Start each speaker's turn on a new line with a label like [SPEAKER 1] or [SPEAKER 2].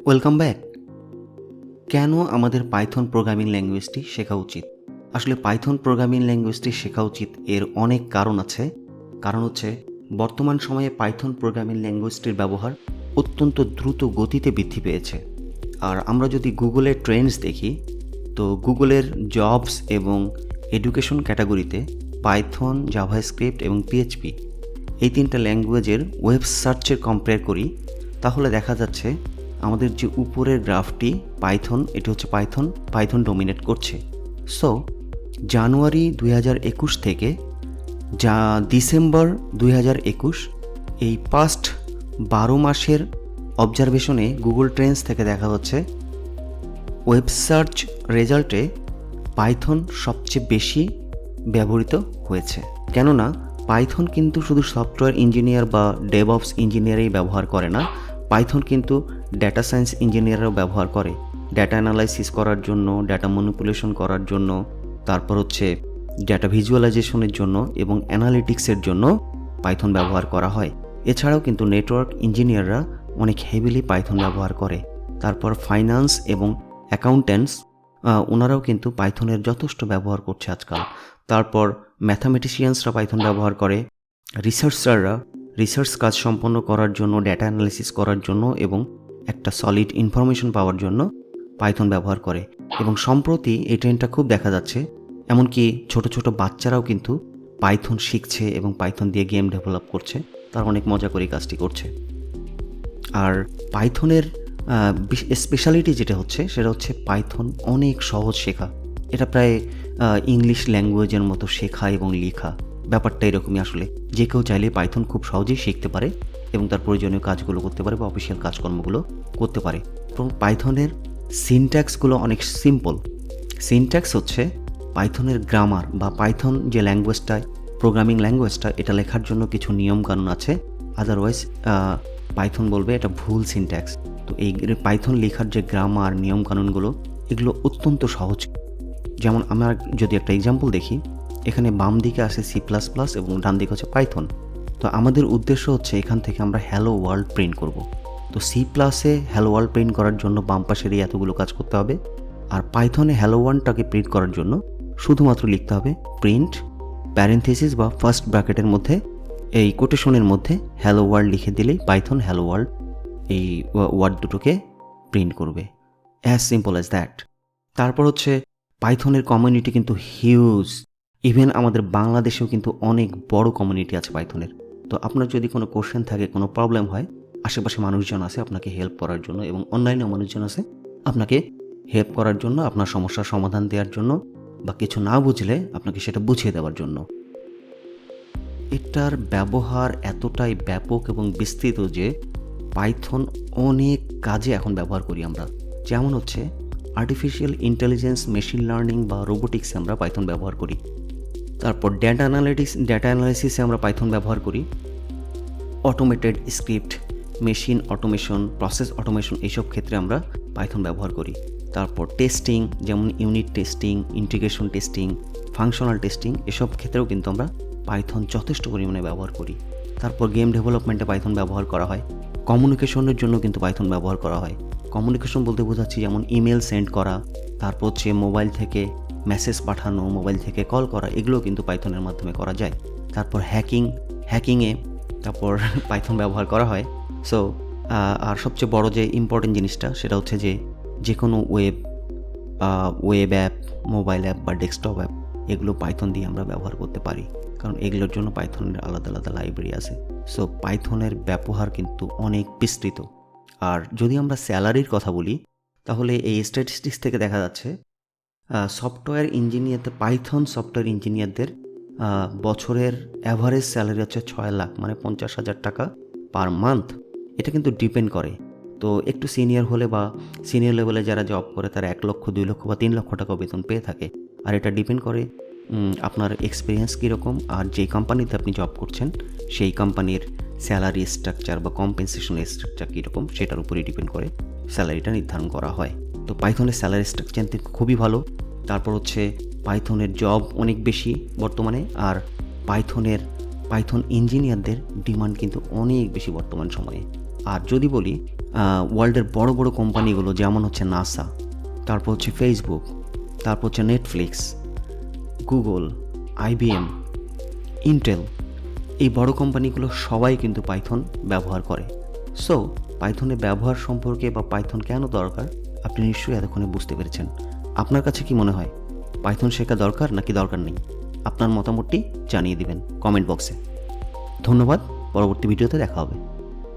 [SPEAKER 1] Welcome back. কেন আমাদের Python programming ল্যাঙ্গুয়েজটি শেখা উচিত? আসলে পাইথন প্রোগ্রামিং ল্যাঙ্গুয়েজটি শেখা উচিত এর অনেক কারণ আছে। কারণ হচ্ছে বর্তমান সময়ে পাইথন প্রোগ্রামিং ল্যাঙ্গুয়েজটির ব্যবহার অত্যন্ত দ্রুত গতিতে বৃদ্ধি পেয়েছে। আর আমরা যদি গুগলের ট্রেন্ডস দেখি, তো গুগলের জবস এবং এডুকেশন ক্যাটাগরিতে পাইথন, জাভাস্ক্রিপ্ট এবং পিএইচপি এই তিনটা ল্যাঙ্গুয়েজের ওয়েব সার্চের কম্পেয়ার করি, তাহলে দেখা যাচ্ছে আমাদের যে উপরের গ্রাফটি পাইথন, এটি হচ্ছে পাইথন ডোমিনেট করছে। সো জানুয়ারি 2021 থেকে ডিসেম্বর 2021 এই পাস্ট 12 মাসের অবজারভেশনে গুগল ট্রেন্ডস থেকে দেখা যাচ্ছে ওয়েব সার্চ রেজাল্টে পাইথন সবচেয়ে বেশি ব্যবহৃত হয়েছে। কেননা পাইথন কিন্তু শুধু সফটওয়্যার ইঞ্জিনিয়ার বা ডেভঅপস ইঞ্জিনিয়ারই ব্যবহার করে না, পাইথন কিন্তু ডেটা সায়েন্স ইঞ্জিনিয়াররাও ব্যবহার করে ডেটা অ্যানালাইসিস করার জন্য, ডেটা ম্যানিপুলেশন করার জন্য, তারপর হচ্ছে ডেটা ভিজুয়ালাইজেশনের জন্য এবং অ্যানালিটিক্সের জন্য পাইথন ব্যবহার করা হয়। এছাড়াও কিন্তু নেটওয়ার্ক ইঞ্জিনিয়াররা অনেক হেভিলি পাইথন ব্যবহার করে। তারপর ফাইন্যান্স এবং অ্যাকাউন্ট্যান্টস ওনারাও কিন্তু পাইথনের যথেষ্ট ব্যবহার করছে আজকাল। তারপর ম্যাথামেটিশিয়ানসরা পাইথন ব্যবহার করে, রিসার্চাররা রিসার্চ কাজ সম্পন্ন করার জন্য, ডেটা অ্যানালিসিস করার জন্য এবং একটা সলিড ইনফরমেশন পাওয়ার জন্য পাইথন ব্যবহার করে। এবং সম্প্রতি এই ট্রেন্ডটা খুব দেখা যাচ্ছে, এমনকি ছোট ছোট বাচ্চারাও কিন্তু পাইথন শিখছে এবং পাইথন দিয়ে গেম ডেভেলপ করছে। তারা অনেক মজা করে কাজটি করছে। আর পাইথনের স্পেশালিটি যেটা হচ্ছে সেটা হচ্ছে পাইথন অনেক সহজ শেখা। এটা প্রায় ইংলিশ ল্যাঙ্গুয়েজের মতো শেখা এবং লেখা, ব্যাপারটা এরকমই। আসলে যে কেউ চাইলে পাইথন খুব সহজেই শিখতে পারে এবং তার প্রয়োজনীয় কাজগুলো করতে পারে বা অফিসিয়াল কাজকর্মগুলো করতে পারে। এবং পাইথনের সিনট্যাক্সগুলো অনেক সিম্পল। সিনট্যাক্স হচ্ছে পাইথনের গ্রামার বা পাইথন যে ল্যাঙ্গুয়েজটা, প্রোগ্রামিং ল্যাঙ্গুয়েজটা, এটা লেখার জন্য কিছু নিয়মকানুন আছে। আদারওয়াইজ পাইথন বলবে এটা ভুল সিনট্যাক্স। তো এই পাইথন লেখার যে গ্রামার, নিয়মকানুনগুলো, এগুলো অত্যন্ত সহজ। যেমন আমরা যদি একটা এক্সাম্পল দেখি, এখানে বাম দিকে আছে C++ এবং ডান দিকে হচ্ছে পাইথন। তো আমাদের উদ্দেশ্য হচ্ছে এখান থেকে আমরা হ্যালো ওয়ার্ল্ড প্রিন্ট করব। তো C++ হ্যালো ওয়ার্ল্ড প্রিন্ট করার জন্য বাম পাশের এই এতগুলো কাজ করতে হবে। আর পাইথনে হ্যালো ওয়ার্ল্ডটাকে প্রিন্ট করার জন্য শুধুমাত্র লিখতে হবে প্রিন্ট প্যারেন্থেসিস বা ফার্স্ট ব্র্যাকেটের মধ্যে, এই কোটেশনের মধ্যে হ্যালো ওয়ার্ল্ড লিখে দিলেই পাইথন হ্যালো ওয়ার্ল্ড এই ওয়ার্ড দুটোকে প্রিন্ট করবে। As simple as that. তারপর হচ্ছে পাইথনের কমিউনিটি কিন্তু হিউজ। ইভেন আমাদের বাংলাদেশেও কিন্তু অনেক বড় কমিউনিটি আছে পাইথনের। তো আপনার যদি কোনো কোশ্চেন থাকে, কোনো প্রবলেম হয়, আশেপাশে মানুষজন আছে আপনাকে হেল্প করার জন্য এবং অনলাইনেও মানুষজন আছে আপনাকে হেল্প করার জন্য, আপনার সমস্যার সমাধান দেওয়ার জন্য বা কিছু না বুঝলে আপনাকে সেটা বুঝিয়ে দেওয়ার জন্য। এটার ব্যবহার এতটাই ব্যাপক এবং বিস্তৃত যে পাইথন অনেক কাজে এখন ব্যবহার করি আমরা। যেমন হচ্ছে আর্টিফিশিয়াল ইন্টেলিজেন্স, মেশিন লার্নিং বা রোবোটিক্সে আমরা পাইথন ব্যবহার করি। তারপর ডেটা অ্যানালাইসিসে আমরা পাইথন ব্যবহার করি। Automated script, machine automation, process automation, এইসব ক্ষেত্রে আমরা পাইথন ব্যবহার করি। তারপর টেস্টিং, যেমন unit testing, integration testing, functional testing, এসব ক্ষেত্রেও কিন্তু আমরা পাইথন যথেষ্ট পরিমাণে ব্যবহার করি। তারপর গেম ডেভেলপমেন্টে পাইথন ব্যবহার করা হয়। কমিউনিকেশনের জন্য কিন্তু পাইথন ব্যবহার করা হয়। কমিউনিকেশন বলতে বোঝাচ্ছি যেমন ইমেল সেন্ড করা, তারপর হচ্ছে মোবাইল থেকে মেসেজ পাঠানো, মোবাইল থেকে কল করা, এগুলো কিন্তু পাইথনের মাধ্যমে করা যায়। তারপর হ্যাকিংয়ে তারপর পাইথন ব্যবহার করা হয়। সো আর সবচেয়ে বড় যে ইম্পর্টেন্ট জিনিসটা সেটা হচ্ছে যে কোনো ওয়েব অ্যাপ, মোবাইল অ্যাপ বা ডেস্কটপ অ্যাপ, এগুলো পাইথন দিয়ে আমরা ব্যবহার করতে পারি, কারণ এগুলোর জন্য পাইথনের আলাদা আলাদা লাইব্রেরি আছে। সো পাইথনের ব্যবহার কিন্তু অনেক বিস্তৃত। আর যদি আমরা স্যালারির কথা বলি, তাহলে এই স্ট্যাটিস্টিক্স থেকে দেখা যাচ্ছে সফটওয়্যার ইঞ্জিনিয়ারদের, পাইথন সফটওয়্যার ইঞ্জিনিয়ারদের বছরের অ্যাভারেজ স্যালারি হচ্ছে 6 লাখ, মানে 50,000 টাকা পার মান্থ। এটা কিন্তু ডিপেন্ড করে। তো একটু সিনিয়র হলে বা সিনিয়র লেভেলে যারা জব করে তারা 1 লক্ষ, 2 লক্ষ বা 3 লক্ষ টাকা বেতন পেয়ে থাকে। আর এটা ডিপেন্ড করে আপনার এক্সপিরিয়েন্স কীরকম আর যেই কোম্পানিতে আপনি জব করছেন সেই কোম্পানির স্যালারি স্ট্রাকচার বা কম্পেনসেশন স্ট্রাকচার কীরকম, সেটার উপরেই ডিপেন্ড করে স্যালারিটা নির্ধারণ করা হয়। তো পাইথনের স্যালারি স্ট্রাকচার খুবই ভালো। তারপর হচ্ছে পাইথনের জব অনেক বেশি বর্তমানে, আর পাইথন ইঞ্জিনিয়ারদের ডিমান্ড কিন্তু অনেক বেশি বর্তমান সময়ে। আর যদি বলি ওয়ার্ল্ডের বড় বড় কোম্পানিগুলো যেমন হচ্ছে নাসা, তারপর হচ্ছে ফেসবুক, তারপর হচ্ছে নেটফ্লিক্স, গুগল, IBM, ইন্টেল, এই বড় কোম্পানিগুলো সবাই কিন্তু পাইথন ব্যবহার করে। সো পাইথনের ব্যবহার সম্পর্কে বা পাইথন কেন দরকার আপনি নিশ্চয়ই এতক্ষণে বুঝতে পেরেছেন। আপনার কাছে কি মনে হয়, পাইথন শেখা দরকার নাকি দরকার নেই? আপনার মতামতটি জানিয়ে দিবেন কমেন্ট বক্সে। ধন্যবাদ, পরবর্তী ভিডিওতে দেখা হবে।